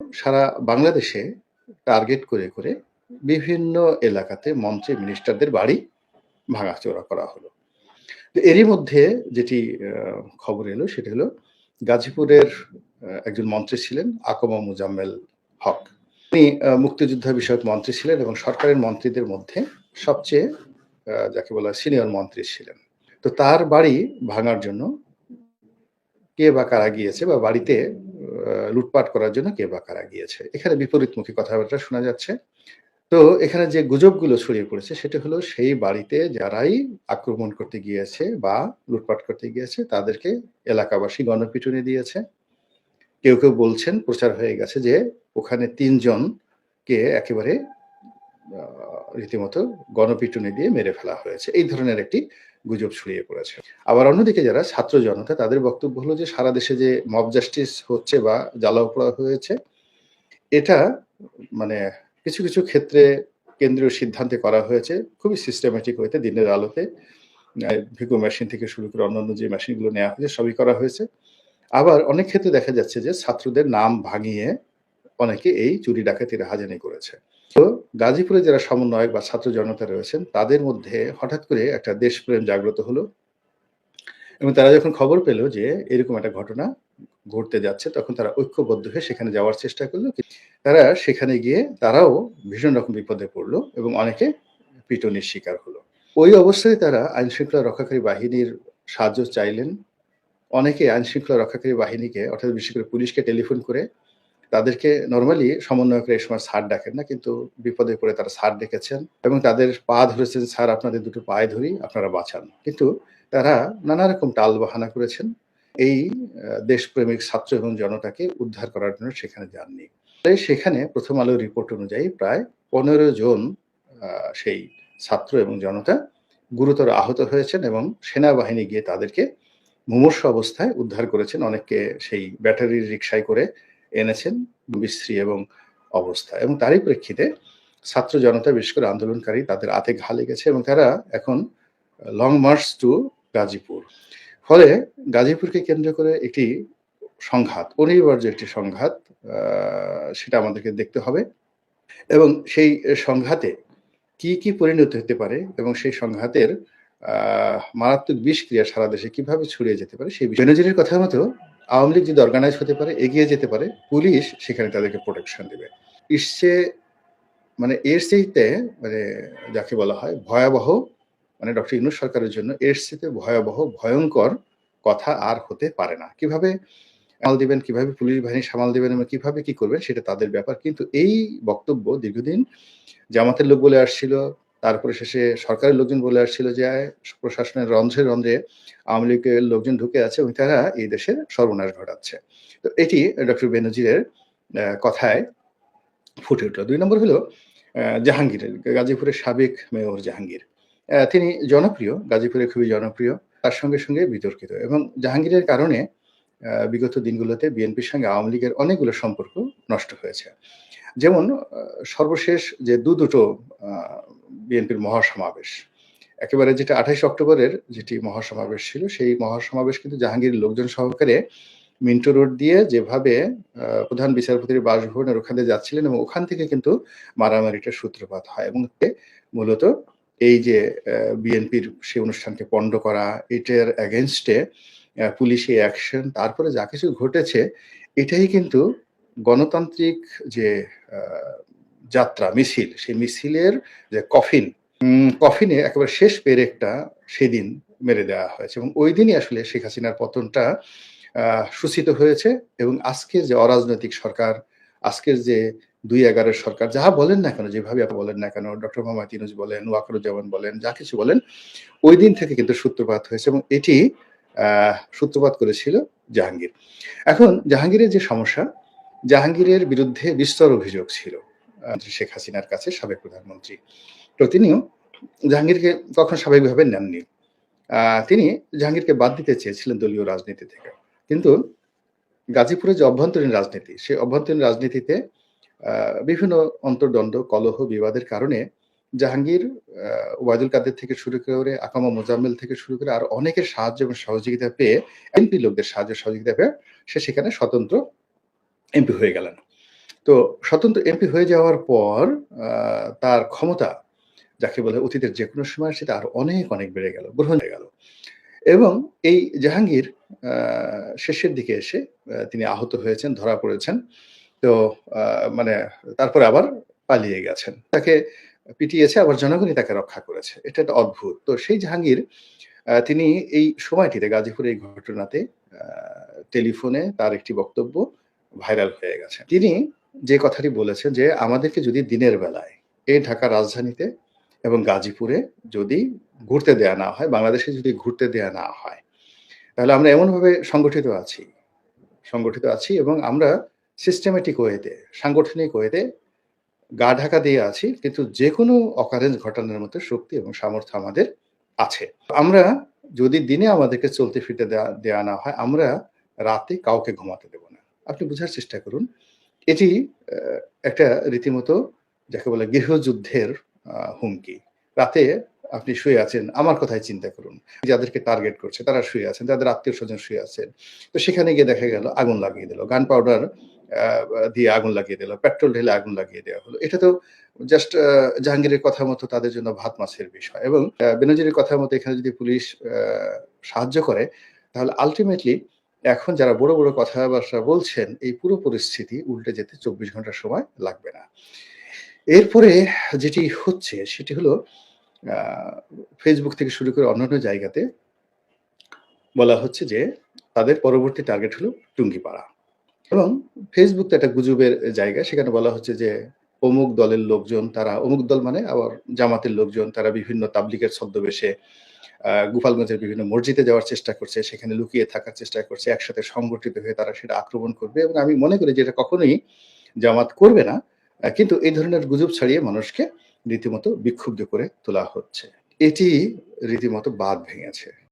সারা বাংলাদেশে টার্গেট করে বিভিন্ন এলাকাতে মন্ত্রী মিনিস্টারদের বাড়ি ভাঙাচোরা করা হলো। তো এরই মধ্যে যেটি খবর এলো সেটা হলো গাজীপুরের একজন মন্ত্রী ছিলেন আকমা মোজাম্মেল হক। তিনি মুক্তিযোদ্ধা বিষয়ক মন্ত্রী ছিলেন এবং সরকারের মন্ত্রীদের মধ্যে সবচেয়ে যাকে বলা হয় সিনিয়র মন্ত্রী ছিলেন। তো তার বাড়ি ভাঙার জন্য কে বা কারা গিয়েছে বা বাড়িতে লুটপাট করার জন্য কে বা কারা গিয়েছে। এখানে বিপরীতমুখী কথাবার্তা শোনা যাচ্ছে। তো এখানে যে গুজবগুলো ছড়িয়ে পড়েছে সেটা হলো সেই বাড়িতে যারাই আক্রমণ করতে গিয়েছে বা লুটপাট করতে গিয়েছে তাদেরকে এলাকাবাসী গণপিটুনি দিয়েছে। কেউ বলছেন প্রচার হয়ে গেছে যে ওখানে ৩ জনকে একেবারে রীতিমতো গণপিটুনি দিয়ে মেরে ফেলা হয়েছে। এই ধরনের একটি গুজব ছড়িয়ে পড়েছে। আবার অন্যদিকে যারা ছাত্র জনতা তাদের বক্তব্য হলো যে সারা দেশে যে মব জাস্টিস হচ্ছে বা জ্বালাও পোড়া হয়েছে এটা মানে কিছু ক্ষেত্রে কেন্দ্রীয় সিদ্ধান্তে করা হয়েছে খুবই সিস্টেমেটিক ওয়েতে দিনের আলোতে। ভিগো মেশিন থেকে শুরু করে অন্যান্য যে মেশিনগুলো নেওয়া হয়েছে সবই করা হয়েছে। আবার অনেক ক্ষেত্রে দেখা যাচ্ছে যে ছাত্রদের নাম ভাঙিয়ে অনেকে এই চুরি ডাকাতির রাহাজানি করেছে। তো গাজীপুরে যারা সমন্বয়ক বা ছাত্র জনতা রয়েছেন তাদের মধ্যে হঠাৎ করে একটা দেশপ্রেম জাগ্রত হলো এবং তারা যখন খবর পেল যে এরকম একটা ঘটনা ঘটতে যাচ্ছে তখন তারা ঐক্যবদ্ধ হয়ে সেখানে যাওয়ার চেষ্টা করলো। তারা সেখানে গিয়ে তারাও ভীষণ রকম বিপদে পড়লো এবং অনেকে পিটুনির শিকার হলো। ওই অবস্থায় তারা আইনশৃঙ্খলা রক্ষাকারী বাহিনীর সাহায্য চাইলেন। অনেকে আইনশৃঙ্খলা রক্ষাকারী বাহিনীকে অর্থাৎ বিশেষ করে পুলিশকে টেলিফোন করে তাদেরকে নরমালি সমন্বয়করা এই সময় স্যার ডাকেন না, কিন্তু বিপদে পড়ে তারা স্যার ডেকেছেন এবং তাদের পা ধরেছেন, "স্যার আপনাদের দুটো পায়ে ধরি, আপনারা বাঁচান।" কিন্তু তারা নানা রকম টালবাহানা করেছেন। এই দেশপ্রেমিক ছাত্র এবং জনতাকে উদ্ধার করার জন্য সেখানে যাননি। তাই সেখানে প্রথম আলোর রিপোর্ট অনুযায়ী প্রায় ১৫ জন আ সেই ছাত্র এবং জনতা গুরুতর আহত হয়েছেন এবং সেনাবাহিনী গিয়ে তাদেরকে মুমূর্ষু অবস্থায় উদ্ধার করেছেন। অনেককে সেই ব্যাটারির রিকশায় করে এনেছেন বিশ্রী এবং অবস্থায় এবং তারই প্রেক্ষিতে ছাত্র জনতা বিশেষ করে আন্দোলনকারী তাদের হাতে ঘা লেগেছে এবং তারা এখন লং মার্চ টু গাজীপুর। ফলে গাজীপুরকে কেন্দ্র করে একটি সংঘাত, অনিবার্য একটি সংঘাত সেটা আমাদেরকে দেখতে হবে এবং সেই সংঘাতে কি পরিণতি হতে পারে এবং সেই সংঘাতের মারাত্মক বিষক্রিয়া সারা দেশে কিভাবে ছড়িয়ে যেতে পারে সেই বিষয়ে বেনজিরের কথা মতো আওয়ামী লীগ যদি অর্গানাইজ হতে পারে, এগিয়ে যেতে পারে, পুলিশ সেখানে তাদেরকে প্রোটেকশন দিবে। ইসছে মানে এর চাইতে মানে যাকে বলা হয় ভয়াবহ মানে ডক্টর ইউনূস সরকারের জন্য এর চাইতে ভয়াবহ, ভয়ংকর কথা আর হতে পারে না। কিভাবে সামাল দিবেন, কিভাবে পুলিশ বাহিনী সামাল দিবেন এবং কিভাবে কি করবেন সেটা তাদের ব্যাপার। কিন্তু এই বক্তব্য দীর্ঘদিন জামাতের লোক বলে আসছিল, তারপরে শেষে সরকারের লোকজন বলে আসছিল যে প্রশাসনের রন্ধ্রে আওয়ামী লীগের লোকজন ঢুকে আছে এবং তারা এই দেশের সর্বনাশ ঘটাচ্ছে। তো এটি ডক্টর বেনজিরের কথায় ফুটে উঠল। ২ নম্বর হলো জাহাঙ্গীরের, গাজীপুরের সাবেক মেয়র জাহাঙ্গীর। তিনি জনপ্রিয়, গাজীপুরে খুবই জনপ্রিয়। তার সঙ্গে বিতর্কিত এবং জাহাঙ্গীরের কারণে বিগত দিনগুলোতে বিএনপির সঙ্গে আওয়ামী লীগের অনেকগুলো সম্পর্ক নষ্ট হয়েছে। যেমন সর্বশেষ যে দুটো আ বিএনপির মহাসমাবেশ। একেবারে যেটা ২৮ অক্টোবরের যেটি মহাসমাবেশ ছিল, সেই মহাসমাবেশ কিন্তু জাহাঙ্গীরের লোকজন সহকারে মিন্টো রোড দিয়ে যেভাবে প্রধান বিচারপতির বাসভবনের ওখান দিয়ে যাচ্ছিলেন এবং ওখান থেকে কিন্তু মারামারিটার সূত্রপাত হয় এবং মূলত এই যে বিএনপির সেই অনুষ্ঠানকে পন্ড করা, এটার এগেইনস্ট এ পুলিশি অ্যাকশন তারপরে যা কিছু ঘটেছে এটাই কিন্তু গণতান্ত্রিক যে আ যাত্রা, মিছিল, সেই মিছিলের যে কফিনে একেবারে শেষ পেরেকটা সেদিন মেরে দেওয়া হয়েছে এবং ঐদিনই আসলে শেখ হাসিনার পতনটা সূচিত হয়েছে এবং আজকের যে অরাজনৈতিক সরকার, আজকের যে ২-১১ এর সরকার যাহা বলেন না কেন, যেভাবে আপনি বলেন না কেন, ডক্টর মোহাম্মদ ইউনূস বলেন, ওয়াকারুজ্জামান বলেন, যা কিছু বলেন, ঐদিন থেকে কিন্তু সূত্রপাত হয়েছে এবং এটি সূত্রপাত করেছিল জাহাঙ্গীর। এখন জাহাঙ্গীরের যে সমস্যা, জাহাঙ্গীরের বিরুদ্ধে বিস্তর অভিযোগ ছিল শেখ হাসিনার কাছে, সাবেক প্রধানমন্ত্রী। তো তিনিও জাহাঙ্গীরকে কখনো স্বাভাবিকভাবে নেননি। তিনি জাহাঙ্গীরকে বাদ দিতে চেয়েছিলেন দলীয় রাজনীতি থেকে। কিন্তু গাজীপুরে যে অভ্যন্তরীণ রাজনীতি, সেই অভ্যন্তরীণ রাজনীতিতে আ বিভিন্ন অন্তর্দ্বন্দ্ব, কলহ, বিবাদের কারণে জাহাঙ্গীর ওবায়দুল কাদের থেকে শুরু করে আকামা মোজাম্মেল থেকে শুরু করে আরো অনেকের সাহায্য এবং সহযোগিতা পেয়ে এমপি লোকদের সাহায্য সহযোগিতা পেয়ে সে সেখানে স্বতন্ত্র এমপি হয়ে গেলেন। তো স্বতন্ত্র এমপি হয়ে যাওয়ার পর আ তার ক্ষমতা যাকে বলে অতীতের যেকোনো সময় সেটা আরো অনেক, অনেক বেড়ে গেল, গ্রহণ হয়ে গেল। এবং এই জাহাঙ্গীর আ শেষের দিকে এসে তিনি আহত হয়েছেন, ধরা পড়েছেন। তো আ মানে তারপরে আবার পালিয়ে গেছেন। তাকে পিটিয়েছে আবার জনগণই তাকে রক্ষা করেছে। এটা একটা অদ্ভুত। তো সেই জাহাঙ্গীর তিনি এই সময়টিতে গাজীপুরের এই ঘটনাতে আ টেলিফোনে তার একটি বক্তব্য ভাইরাল হয়ে গেছে। তিনি যে কথাটি বলেছেন যে, "আমাদেরকে যদি দিনের বেলায় এই ঢাকার রাজধানীতে এবং গাজীপুরে যদি ঘুরতে দেয়া না হয়, বাংলাদেশে যদি ঘুরতে দেয়া না হয়, তাহলে আমরা এমনভাবে সংগঠিত আছি এবং আমরা সিস্টেমেটিক ওয়েতে, সাংগঠনিক ওয়েতে গা ঢাকা দিয়ে আছি। কিন্তু যেকোনো অকারেন্স ঘটানোর মতো শক্তি এবং সামর্থ্য আমাদের আছে। আমরা যদি দিনে আমাদেরকে চলতে ফিরতে দেয়া না হয়, আমরা রাতে কাউকে ঘুমাতে দেব না।" আপনি বুঝার চেষ্টা করুন। এটি অ্যা একটা রীতিমতো যাকে বলে গৃহযুদ্ধের হুমকি। রাতে আপনি শুয়ে আছেন, আমার কথাই চিন্তা করুন। যাদেরকে টার্গেট করছে তারা শুয়ে আছেন, তাদের আত্মীয়স্বজন শুয়ে আছেন। তো সেখানে গিয়ে দেখা গেল আগুন লাগিয়ে দিল। গান পাউডার আ দিয়ে আগুন লাগিয়ে দিল। পেট্রোল ঢেলে আগুন লাগিয়ে দেওয়া হলো। এটা তো জাস্ট জাহাঙ্গীরের কথা মতো তাদের জন্য ভাত মাছের বিষয় এবং বেনজিরের কথা মতো এখানে যদি পুলিশ সাহায্য করে তাহলে আল্টিমেটলি এখন যারা বড়, বড় কথাবার্তা বলছেন এই পুরো পরিস্থিতি উল্টে যেতে ২৪ ঘন্টা সময় লাগবে না। এরপরে যেটি হচ্ছে সেটি হলো আ Facebook থেকে শুরু করে অন্যান্য জায়গাতে বলা হচ্ছে যে তাদের পরবর্তী টার্গেট হলো টুঙ্গিপাড়া। এবং Facebook তো একটা গুজবের জায়গা। সেখানে বলা হচ্ছে যে অমুক দলের লোকজন তারা অমুক দল মানে আবার জামাতের লোকজন তারা বিভিন্ন তাবলিগের ছদ্মবেশে গোপালগঞ্জের বিভিন্ন মসজিদে যাওয়ার চেষ্টা করছে, সেখানে লুকিয়ে থাকার চেষ্টা করছে। একসাথে সংগঠিত হয়ে তারা সেটা আক্রমণ করবে এবং আমি মনে করি যে এটা কখনোই জামাত করবে না। কিন্তু এই ধরনের গুজব ছড়িয়ে মানুষকে রীতিমতো বিক্ষুব্ধ করে তোলা হচ্ছে। এটি রীতিমতো বাঁধ ভেঙেছে।